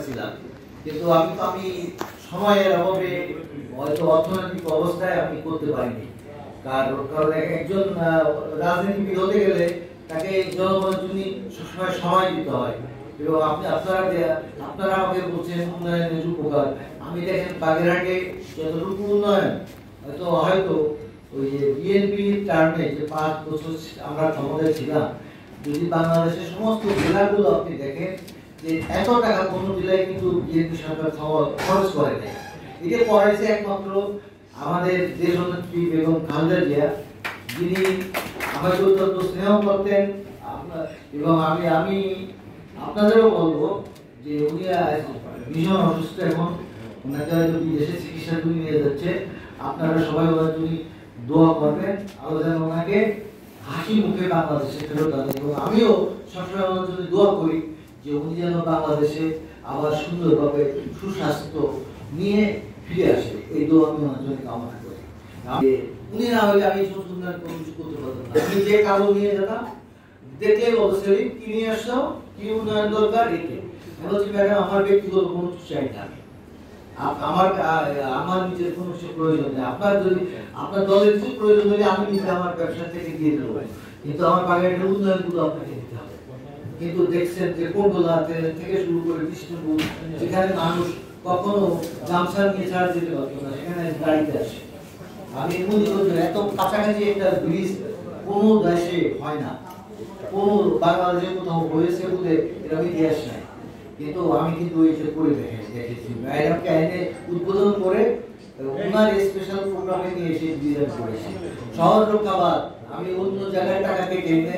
ছিলাম, কিন্তু আমি সময়ের অভাবে হয়তো অর্থনৈতিক অবস্থায় আমি করতে পারিনি। কারণ একজন রাজনীতিবিদ হতে গেলে তাকে জনগণের জন্য সবসময় সময় দিতে হয়। এবং আপনারা আমাকে বলছেন উন্নয়নের উপকার। আমি দেখেন বাগেরহাটে যতটুকু উন্নয়ন হয়তো ওই যে বিএনপি টার্মে যে 5 বছর আমরা ক্ষমতায় ছিলাম, যদি বাংলাদেশের সমস্ত জেলাগুলো আপনি দেখেন যে এত টাকা কোনো জেলায় কিন্তু বিএনপি সরকার খরচ করে নাই। এটা করেছে একমাত্র আমাদের দেশনেত্রী বেগম খালেদা জিয়া, যিনি আমাকে অত্যন্ত স্নেহ করতেন। এবং আমি আপনাদেরও বলবো যে উনি ভীষণ অসুস্থ, এখন ওনাকে হয়তো বিদেশে চিকিৎসার জন্য নিয়ে যাচ্ছে। আপনারা সবাই ওনার জন্য দোয়া করবেন, আল্লাহ যেন ওনাকে হাসি মুখে বাংলাদেশে ফেরত আনেন। এবং আমিও সবসময় ওনার জন্য দোয়া করি যে উনি যেন বাংলাদেশে আবার সুন্দরভাবে সুস্বাস্থ্য নিয়ে ফিরে আসে। এই দোয়া আমি ওনার জন্য কামনা করি। উনি না হলে আমি সুন্দর কোনো কিছু করতে পারতাম না। আমি যে কাগজ নিয়ে যেতাম, দেখলেই অবশ্যই কি নিয়ে আসছো, কি উন্নয়ন দরকার, একে বলছি ম্যাডাম আমার ব্যক্তিগত কোনো কিছু চাই না, আমার নিজের কোনো কিছু প্রয়োজন নেই। আপনার দলের কিছু প্রয়োজন হলে আমি নিজে আমার ব্যবসা থেকে দিয়ে দেবো, কিন্তু আমার বাগেরহাটের উন্নয়নগুলো আপনাকে দিতে হবে। কিন্তু দেখছেন যে কোটগোলা থেকে শুরু করে বিষ্ণুপুর, যেখানে মানুষ কখনো গামছা নিয়ে ছাড়া যেতে পারতো না, সেখানে গাড়িতে আসে। আমি মনে করি এত কাছাকাছি একটা ব্রিজ কোনো দেশে হয় না, কোনো বাংলাদেশে কোথাও হয়েছে বলে এরকম ইতিহাস নাই। কিন্তু আমি কিন্তু এইসব করে দেখেছি ম্যাডামকে এনে উদ্বোধন করে ওনার স্পেশাল প্রোগ্রামে নিয়ে এসে ডিজাইন করেছি। শহর রক্ষাবাদ আমি অন্য জায়গায় টাকা কেটে এনে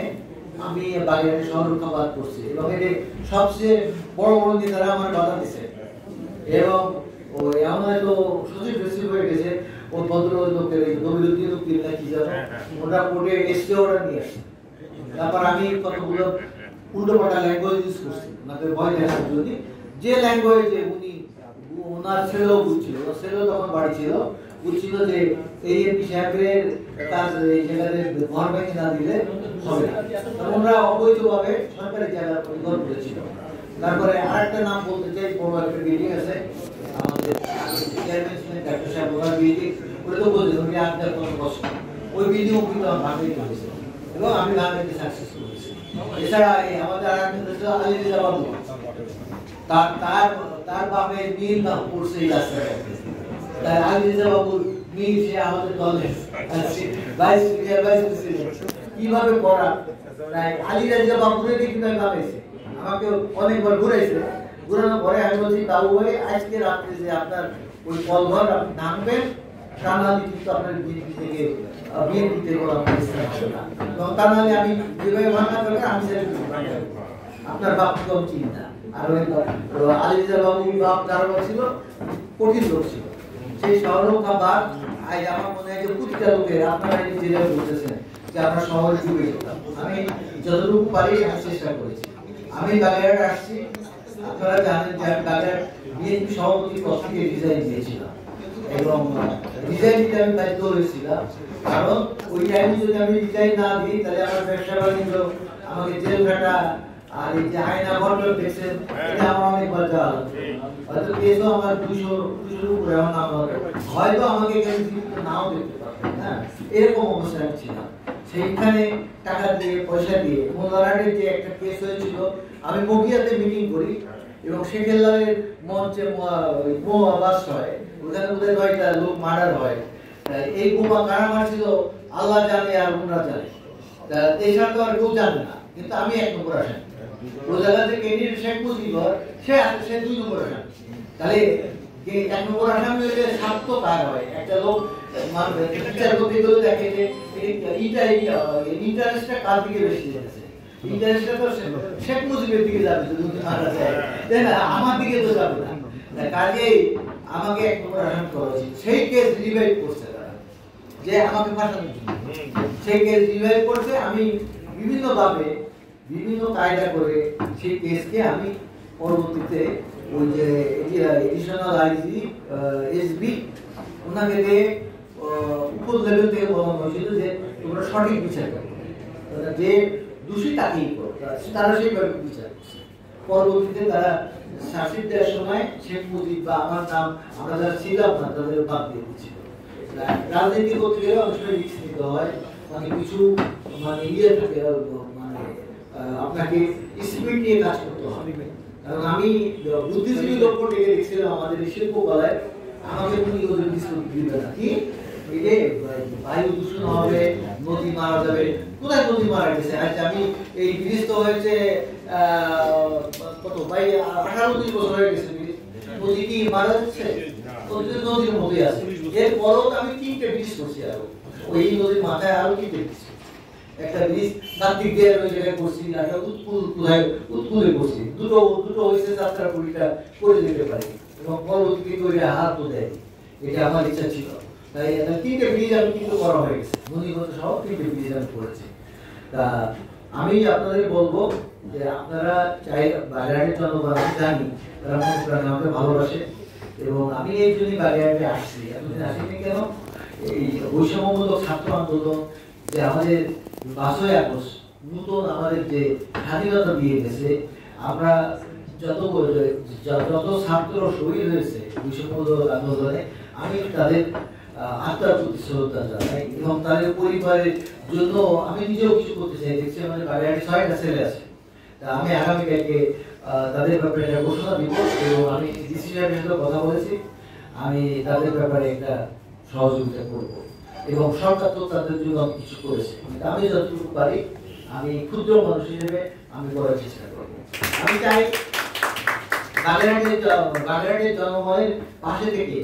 আমি বাগেরহাটে শহর রক্ষাবাদ করছি, এবং এটি সবচেয়ে বড় বড় নেতারা আমার বাধা দিচ্ছে। এবং ওই আমার তো সচিব রিসিভ হয়ে গেছে, ও ভদ্র লোকের নবীরুদ্দিন উকিল নাকি যাবে, ওরা কোর্টে এসে ওরা নিয়ে আসছে। তারপর আমি কতগুলো উল্টোপাল্টা ল্যাঙ্গুয়েজ ইউজ করছি ওনাকে ভয় দেখানোর জন্য। যে ল্যাঙ্গুয়েজে ওনার ছেলেও বুঝছিল, ওনার ছেলেও তখন বাড়ি ছিল, বুঝছিল যে এই এমপি সাহেবের কাজ এই জায়গাতে ঘর ভেঙে না দিলে হবে না। ওনারা অবৈধভাবে সরকারি জায়গা ঘর করেছিল। তারপরে আরেকটা নাম বলতে চাই, বড় একটা বিল্ডিং আছে আমাদের চেয়ারম্যান ছিলেন ডাক্তার সাহেব, ওনার বিল্ডিং ওটা তো বলছেন উনি আপনার কত কষ্ট, ওই বিল্ডিংও কিন্তু আমার ভাঙতে হয়েছে এবং আমি ভাঙতে সাকসেসফুল হয়েছি। এছাড়া আমাদের আরেকজন আলী রেজা বাবু, তার বাপের মিল না পড়ছে এই রাস্তায়। তাই আলী রেজা বাবুর মিল সে আমাদের দলের ভাইস প্রেসিডেন্ট কিভাবে করা, তাই আলী রেজা বাবুরে কিন্তু আমি ভাবেছি, আমাকে অনেকবার ঘুরাইছে। ঘুরানোর পরে আমি বলছি বাবু ভাই আজকে রাত্রে যে আপনার ওই কলঘর আপনি নামবেন, তা নাহলে কিন্তু আপনার বিএনপি থেকে কোনো আপনার ইসলাম হবে না, এবং তা নাহলে আমি যেভাবে ভাঙা দরকার আমি সেটা আপনার বাপ কম চিনি না। আর ওই আলী রেজা বাবুর বাপ যারা ছিল কঠিন লোক ছিল, সেই শহরকা বাদ আজ আমার মনে হয় যে প্রতিটা লোকের আপনারা এই জেলায় বলতেছেন যে আমরা শহরে ডুবে যেতাম। আমি যতটুকু পারি আমি চেষ্টা করেছি। আমি বাগেরহাট আসছি, আপনারা জানেন যে আমি বাগেরহাট বিএনপি সভাপতির পদ থেকে ডিজাইন দিয়েছিলাম, এবং ডিজাইন দিতে আমি বাধ্য হয়েছিলাম। কারণ ওই টাইমে যদি আমি ডিজাইন না দিই তাহলে আমার ব্যবসা বাণিজ্য, আমাকে জেল ঘাটা, আর এই যে আয়না ঘটনা দেখছেন এটা আমার অনেকবার যাওয়া হয়তো কেসও আমার 200 উপরে আমার নাম হবে, হয়তো আমাকে কেউ জীবিত নাও দেখতে পারবেন। হ্যাঁ, এরকম অবস্থায় আমি ছিলাম। সেইখানে টাকা দিয়ে পয়সা দিয়ে মোল্লারহাটের যে একটা কেস হয়েছিল, আমি মগিয়াতে মিটিং করি এবং শেখেল্লারের মঞ্চে বোমা ব্লাস্ট হয়, ওখানে ওদের 9টা লোক মার্ডার হয়। এই বোমা কারা মারছিল আল্লাহ জানে আর ওনারা জানে, এই তো আর কেউ জানে না। কিন্তু আমি 1 নম্বর আসামি, ও জায়গাতে ক্যান্ডিডেট শেখ মুজিবর সে 2 নম্বর আসামি। তাহলে 1 নম্বর আসামি হলে 7 তো কার হয়, একটা লোক বিচার করতে গেলে দেখে যে ইন্টারেস্টটা কার দিকে বেশি যাচ্ছে, ইন্টারেস্টটা তো শেখ মুজিবের দিকে যাবে যদি মারা যায়, তাই না, আমার দিকে তো যাবে না। কাজেই আমাকে 1 নম্বর আসামি করা উচিত। সেই কেস রিভাইভ করছে তারা, যে আমাকে ফাঁসানোর জন্য সেই কেস রিভাইভ করছে। আমি বিভিন্নভাবে বিভিন্ন কায়দা করে সেই কেসকে আমি পরবর্তীতে ওই যে এডিশনাল আইজি এসবি ওনাকে দিয়ে উপর লেভেল থেকে বলানো হয়েছিল যে তোমরা সঠিক বিচার করো, যে দোষী তাকেই করো, তারা সেইভাবে বিচার করছে। পরবর্তীতে তারা শাসিত দেওয়ার সময় শেখ মুজিব বা আমার নাম আমরা যারা ছিলাম না তাদের বাদ দিয়ে দিচ্ছিল। রাজনীতি করতে গেলে অনেক সময় রিস্ক নিতে হয়, মানে কিছু মানে ইয়ে থাকে, মানে আপনাকে স্পিড নিয়ে কাজ করতে হবে। কারণ আমি বুদ্ধিজীবী লোক ডেকে দেখছিলাম আমাদের শিল্পকলায়, আমাকে কোনো ইউজের ডিসকাউন্ট দিবে না কি এই যে বায়ু দূষণ হবে, নদী মারা যাবে। কোথায় নদী মারা গেছে? আচ্ছা আমি এই ব্রিজ তো হয়েছে কত ভাই 18-20 বছর হয়ে গেছে, নদী কি মারা যাচ্ছে? নদীর মধ্যে আছে। এরপরও আমি 3টে ব্রিজ করছি, আরো ওই নদীর মাথায় আরো 3টে ব্রিজ, একটা ব্রিজ কার্তিক দিয়ে ওই জায়গায় করছি, একটা উৎকুলে করছি, দুটো হয়েছে যাত্রাপুরীটা করে দিতে পারি এবং পরবর্তী করে হাত তো দেয়। এটা আমার ইচ্ছা ছিল, তাই 3টে ব্রিজ আমি কিন্তু করা হয়ে গেছে, নদীগত সহ 3টে ব্রিজ আমি করেছি। তা আমি আপনাদের বলবো যে আপনারা চাই বাগেরহাটের জনগণ, আমি জানি তারা মনে প্রাণে আমাকে ভালোবাসে এবং আমি এই জন্যই বাগেরহাটে আসছি। এতদিন আসিনি কেন? এই বৈষম্যমূলক ছাত্র আন্দোলন যে আমাদের 5ই আগস্ট নতুন আমাদের যে স্বাধীনতা দিয়ে গেছে, আমরা যত ছাত্র শহীদ হয়েছে বৈষম্যমূলক আন্দোলনে, আমি তাদের আত্মার প্রতি শ্রদ্ধা জানাই এবং তাদের পরিবারের জন্য আমি নিজেও কিছু করতে চাই। দেখছি আমাদের বাগেরহাটে 6টা ছেলে আছে, তা আমি আগামীকালকে তাদের ব্যাপারে একটা ঘোষণা দিব এবং আমি ডিসি সাহেবের সাথে কথা বলেছি, আমি তাদের ব্যাপারে একটা সহযোগিতা করব এবং সরকার তো তাদের জন্য কিছু করেছে, আমি যতটুকু পারি আমি ক্ষুদ্র মানুষ হিসেবে আমি করার চেষ্টা করব। আমি চাই বাগেরহাটের জনগণের পাশে থেকে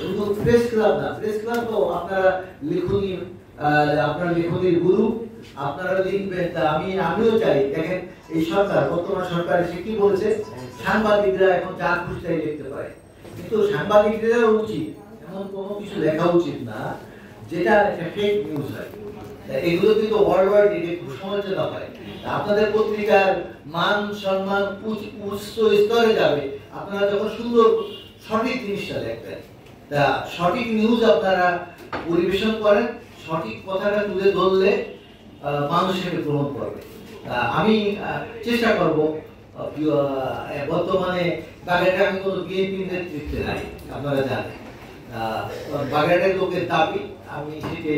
শুধু প্রেস ক্লাব না, প্রেস ক্লাব তো আপনারা লেখনী, আপনার লেখনীর গুরু, আপনারা লিখবেন। তা আমিও চাই, দেখেন এই সরকার, বর্তমান সরকার এসে কি বলেছে, সাংবাদিকরা এখন যা খুশি তাই লিখতে পারে, কিন্তু সাংবাদিকদেরও উচিত এমন কোনো কিছু লেখা উচিত না যেটা একটা ফেক নিউজ হয়। এগুলো কিন্তু ওয়ার্ল্ড ওয়াইড এটা খুব সমালোচনা হয়। আপনাদের পত্রিকার মান সম্মান উচ্চ স্তরে যাবে আপনারা যখন সুন্দর সঠিক জিনিসটা দেখবেন। তা সঠিক নিউজ আপনারা পরিবেশন করেন, সঠিক কথাটা তুলে ধরলে মানুষ সেটা গ্রহণ করবে। আমি চেষ্টা করব, বর্তমানে বাগেরহাটে আমি কোনো বিএনপি নেতৃত্বে নাই, আপনারা জানেন। বাগেরহাটের লোকের দাবি আমি সেটা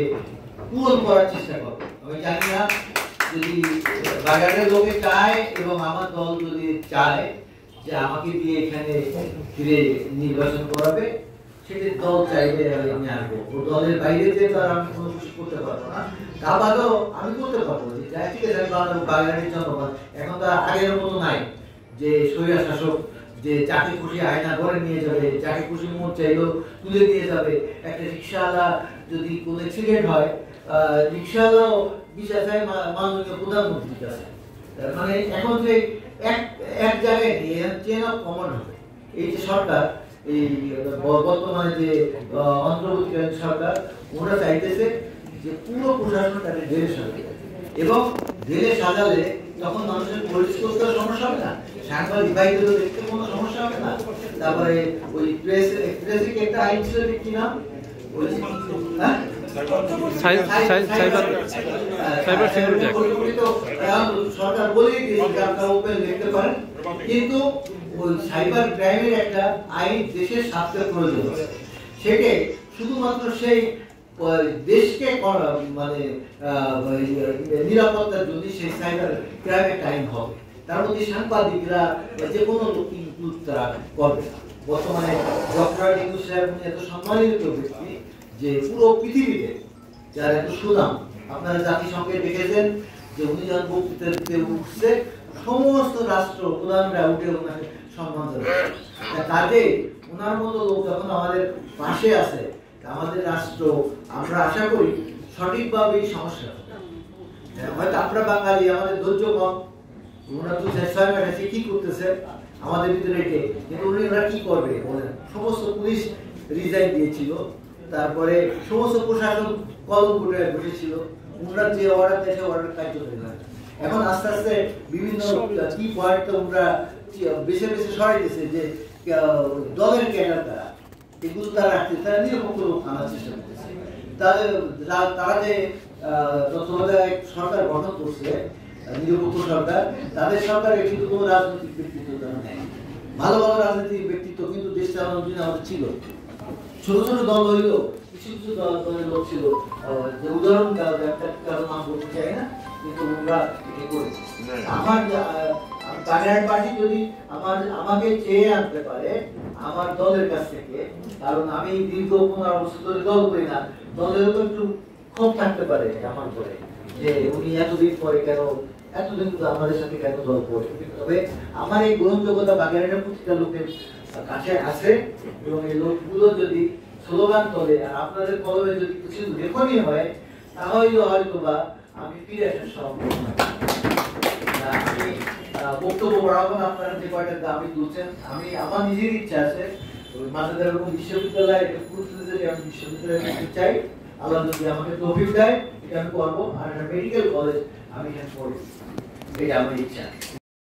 পূরণ করার চেষ্টা করব। আমি জানি না যদি বাগেরহাটের লোকে চায় এবং আমার দল যদি চায় যে আমাকে দিয়ে এখানে ফিরে নির্বাচন করাবে, সেটা দল চাইলে আমি আসবো। দলের বাইরে যে তার আমি কোনো কিছু করতে পারবো না, তা বাদেও আমি করতে পারবো যে ঠিক আছে বাগেরহাটের জনগণ এখন তো আগের মতো নাই যে স্বৈরা শাসক যে যাকে খুশি আয়না করে নিয়ে যাবে, যাকে খুশি মোট চাইলেও তুলে নিয়ে যাবে। একটা রিক্সাওয়ালা যদি কোনো অ্যাক্সিডেন্ট হয়, রিক্সাওয়ালাও বিচার চায় মাননীয় প্রধানমন্ত্রীর কাছে। মানে এখন যে এক জায়গায় নিয়ে চেন অফ কমন হবে। এই যে সরকার, এই বর্তমানে যে অন্তর্বর্তীকালীন সরকার, ওরা চাইতেছে যে পুরো প্রশাসনটাকে ঢেলে সাজাবে এবং ঢেলে সাজালে তখন মানুষের পরিষ্কার সমস্যা হবে না, সাংবাদিক ভাইদেরও দেখতে কোনো সমস্যা হবে না। তারপরে ওই প্রেসে একটা আইন ছিল কি নাম, ওই সাইবার সিকিউরিটি সরকার বলেই দিয়েছে আপনারা ওপেন লিখতে পারেন, কিন্তু ওই সাইবার ক্রাইমের একটা আইন দেশের স্বার্থের প্রয়োজন আছে। সেটা শুধুমাত্র সেই দেশকে মানে নিরাপত্তার জন্য সেই সাইবার ক্রাইম একটা আইন হবে, তার মধ্যে সাংবাদিকরা যে কোনো লোক ইনক্লুড তারা করবে না। বর্তমানে ডক্টর ইউনূস সাহেব এত সম্মানিত ব্যক্তি যে পুরো পৃথিবীতে যার এত সুনাম, আপনারা জাতিসংঘে দেখেছেন যে উনি যখন বক্তৃতা দিতে উঠছে সমস্ত রাষ্ট্র প্রধানরা উঠে ওনাকে সম্মান জানাচ্ছে। কাজে ওনার মতো লোক যখন আমাদের পাশে আছে, আমাদের রাষ্ট্র, আমরা আশা করি সঠিকভাবে এই সমস্যা হয়তো আমরা বাঙালি, আমাদের ধৈর্য কম, ওনারা তো ছয় মাসে কি করতেছে আমাদের ভিতরে এটে, কিন্তু ওরা কি করবে বলেন? সমস্ত পুলিশ রিজাইন দিয়েছিল, তারপরে সমস্ত প্রশাসন কলম করে বসেছিল, ওনারা যে অর্ডার দিয়েছে অর্ডার কার্যকরী হয়। এখন আস্তে আস্তে বিভিন্ন কি পয়েন্ট ওরা বেছে বেছে সরাই দিয়েছে যে দলের ক্যাডার দ্বারা এগুলো তারা রাখতে, তারা নিরপেক্ষ লোক আনার চেষ্টা করতেছে। তারা যে তত্ত্বাবধায়ক সরকার গঠন করছে, নিরপেক্ষ সরকার, তাদের সরকারে কিন্তু কোনো রাজনৈতিক ব্যক্তিত্ব তারা নেয়। ভালো ভালো রাজনৈতিক ব্যক্তিত্ব কিন্তু দেশ চালানোর জন্য আমাদের ছিল। ছোট ছোট দল হইলেও কিছু কিছু দলের লোক ছিল, যে উদাহরণ কারো নাম বলতে চাই না, কিন্তু আমরা এ করেছি। আমার বাগেরহাট পার্টি যদি আমাকে চেয়ে আনতে পারে আমার দলের কাছ থেকে, কারণ আমি দীর্ঘ 15 বছর ধরে দল করি না, দলেরও তো একটু ক্ষোভ থাকতে পারে আমার পরে, যে উনি এতদিন পরে কেন, এতদিন তো আমাদের সাথে কেন দল করে। তবে আমার এই গ্রহণযোগ্যতা বাগেরহাটের প্রতিটা লোকের কাছে আছে, এবং এই লোকগুলো যদি স্লোগান তোলে আর আপনাদের কলমে যদি কিছু লেখনী হয়, তাহলে হয়তো বা আমি ফিরে আসা সম্ভব। আমি বক্তব্য বাড়াবো না, আপনারা যে কয়টা দাবি তুলছেন, আমি আমার নিজের ইচ্ছা আছে মাঝে এরকম বিশ্ববিদ্যালয় আমি বিশ্ববিদ্যালয় করতে চাই। আল্লাহ যদি আমাকে তৌফিক দেয় এটা আমি করবো, আর একটা মেডিকেল কলেজ আমি এখানে পড়ি, এটা আমার ইচ্ছা।